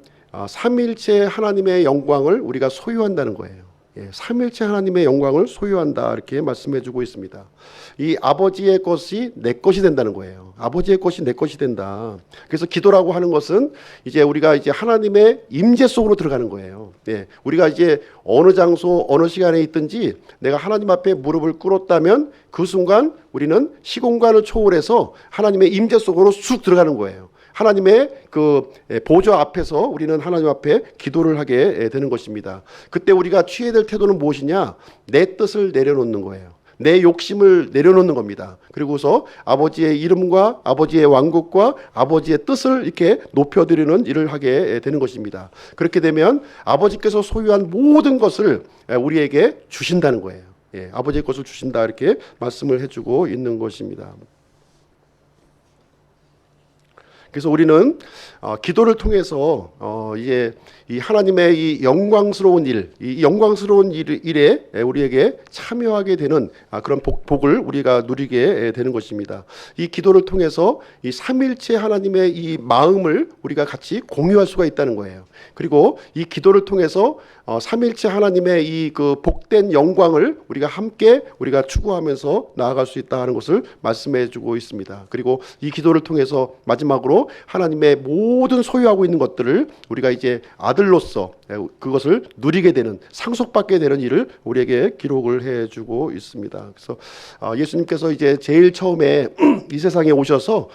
Speaker 1: 삼일체 하나님의 영광을 우리가 소유한다는 거예요. 삼일체 하나님의 영광을 소유한다 이렇게 말씀해주고 있습니다. 이 아버지의 것이 내 것이 된다는 거예요. 아버지의 것이 내 것이 된다. 그래서 기도라고 하는 것은 이제 우리가 이제 하나님의 임재 속으로 들어가는 거예요. 우리가 이제 어느 장소 어느 시간에 있든지 내가 하나님 앞에 무릎을 꿇었다면 그 순간 우리는 시공간을 초월해서 하나님의 임재 속으로 쑥 들어가는 거예요. 하나님의 그 보좌 앞에서 우리는 하나님 앞에 기도를 하게 되는 것입니다. 그때 우리가 취해야 될 태도는 무엇이냐? 내 뜻을 내려놓는 거예요. 내 욕심을 내려놓는 겁니다. 그리고서 아버지의 이름과 아버지의 왕국과 아버지의 뜻을 이렇게 높여드리는 일을 하게 되는 것입니다. 그렇게 되면 아버지께서 소유한 모든 것을 우리에게 주신다는 거예요. 아버지의 것을 주신다 이렇게 말씀을 해주고 있는 것입니다. 그래서 우리는 기도를 통해서 이제 이 하나님의 이 영광스러운 일, 이 영광스러운 일에 우리에게 참여하게 되는 그런 복을 우리가 누리게 되는 것입니다. 이 기도를 통해서 이 삼일체 하나님의 이 마음을 우리가 같이 공유할 수가 있다는 거예요. 그리고 이 기도를 통해서 삼일체 하나님의 이 그 복된 영광을 우리가 함께 우리가 추구하면서 나아갈 수 있다는 것을 말씀해주고 있습니다. 그리고 이 기도를 통해서 마지막으로 하나님의 모든 소유하고 있는 것들을 우리가 이제 아들로서 그것을 누리게 되는 상속받게 되는 일을 우리에게 기록을 해주고 있습니다. 그래서 예수님께서 이제 제일 처음에 이 세상에 오셔서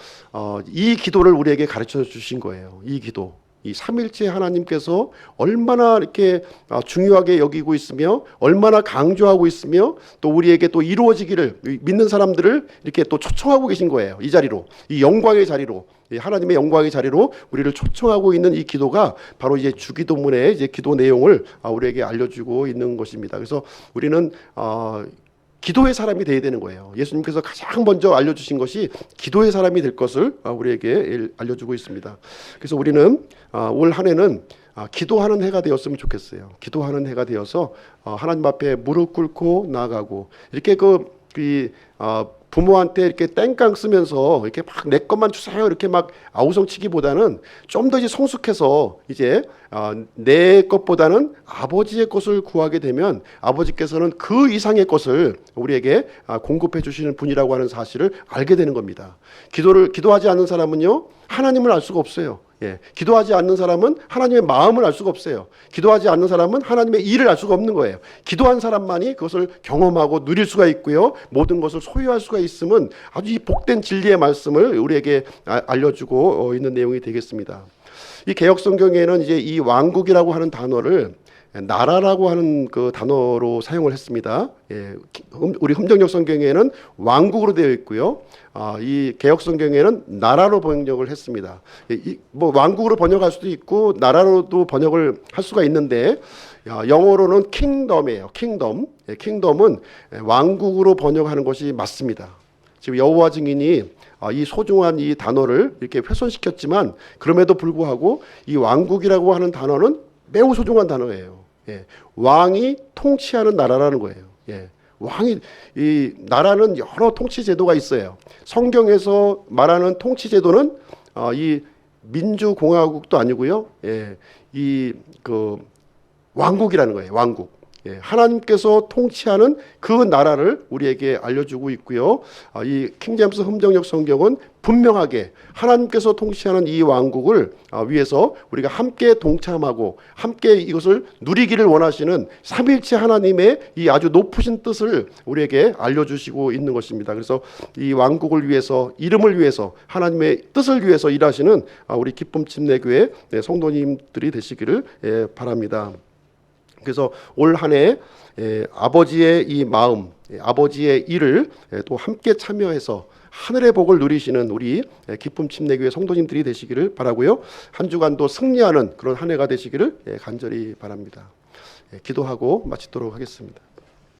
Speaker 1: 이 기도를 우리에게 가르쳐 주신 거예요. 이 기도. 이 삼일체 하나님께서 얼마나 이렇게 중요하게 여기고 있으며 얼마나 강조하고 있으며 또 우리에게 또 이루어지기를 믿는 사람들을 이렇게 또 초청하고 계신 거예요. 이 자리로, 이 영광의 자리로, 하나님의 영광의 자리로 우리를 초청하고 있는 이 기도가 바로 이제 주기도문의 이제 기도 내용을 우리에게 알려주고 있는 것입니다. 그래서 우리는 기도의 사람이 되어야 되는 거예요. 예수님께서 가장 먼저 알려주신 것이 기도의 사람이 될 것을 우리에게 알려주고 있습니다. 그래서 우리는 올 한 해는 기도하는 해가 되었으면 좋겠어요. 기도하는 해가 되어서 하나님 앞에 무릎 꿇고 나아가고 이렇게 부모한테 이렇게 땡깡 쓰면서 이렇게 막 내 것만 주세요 이렇게 막 아우성치기보다는 좀 더 이제 성숙해서 이제 내 것보다는 아버지의 것을 구하게 되면 아버지께서는 그 이상의 것을 우리에게 공급해 주시는 분이라고 하는 사실을 알게 되는 겁니다. 기도하지 않는 사람은요 하나님을 알 수가 없어요. 기도하지 않는 사람은 하나님의 마음을 알 수가 없어요. 기도하지 않는 사람은 하나님의 일을 알 수가 없는 거예요. 기도한 사람만이 그것을 경험하고 누릴 수가 있고요. 모든 것을 소유할 수가 있음은 아주 이 복된 진리의 말씀을 우리에게 알려주고 있는 내용이 되겠습니다. 이 개역 성경에는 이제 이 왕국이라고 하는 단어를 나라라고 하는 그 단어로 사용을 했습니다. 우리 흠정역 성경에는 왕국으로 되어 있고요. 이 개역 성경에는 나라로 번역을 했습니다. 뭐 왕국으로 번역할 수도 있고 나라로도 번역을 할 수가 있는데 영어로는 킹덤이에요. 킹덤은 왕국으로 번역하는 것이 맞습니다. 지금 여호와 증인이 이 소중한 이 단어를 이렇게 훼손시켰지만 그럼에도 불구하고 이 왕국이라고 하는 단어는 매우 소중한 단어예요. 왕이 통치하는 나라라는 거예요. 이 나라는 여러 통치 제도가 있어요. 성경에서 말하는 통치 제도는 이 민주공화국도 아니고요. 이 왕국이라는 거예요. 왕국. 하나님께서 통치하는 그 나라를 우리에게 알려주고 있고요. 이 킹제임스 흠정역 성경은 분명하게 하나님께서 통치하는 이 왕국을 위해서 우리가 함께 동참하고 함께 이것을 누리기를 원하시는 삼일체 하나님의 이 아주 높으신 뜻을 우리에게 알려주시고 있는 것입니다. 그래서 이 왕국을 위해서 이름을 위해서 하나님의 뜻을 위해서 일하시는 우리 기쁨 침례교회 성도님들이 되시기를 바랍니다. 그래서 올 한 해 아버지의 이 마음, 아버지의 일을 또 함께 참여해서 하늘의 복을 누리시는 우리 기쁨 침례교회 성도님들이 되시기를 바라고요. 한 주간도 승리하는 그런 한 해가 되시기를 간절히 바랍니다. 기도하고 마치도록 하겠습니다.